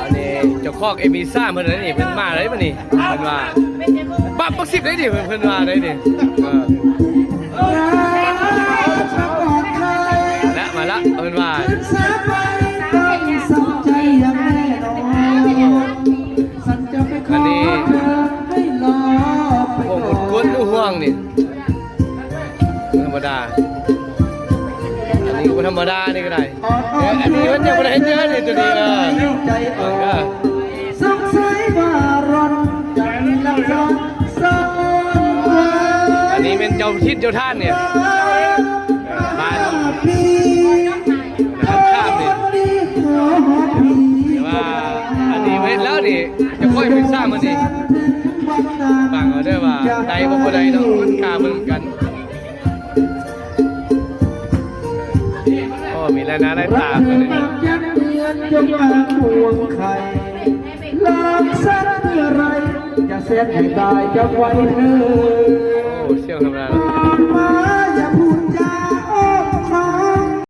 อันนี้เจ้าคอกเอมิซ่าเมื่อไหร่นี่เพิ่นมาเลยป่ะนี่เพิ่นว่าบักบักสิบเลยดิเพิ่นว่าเลยดิและมาละเพิ่นว่าอันนี้พวกมุดกุ้นลูกห่วงนี่ธรรมดาอันนี้ก็ธรรมดานี่ก็ได้อันนี้มันยังไม่ได้เห็นเยอะนี่ตัวนี้สงสัยว่ารอนอันนี้เป็นเจ้าทิศเจ้าท่านเนี่ยบ้านข้ามนี่แต่ว่าอันนี้เว้นแล้วนี่จะค่อยไปสร้างมันนี่ฟังเอาได้ว่าใดบ่พอใดเนาะมันข้ามเหมือนกันมีแล้วนะได้ตามกันเลยลองสักเมื่อไรจะเสียให้ได้จะไว้เธอโอ้เชี่ยวทำอะไร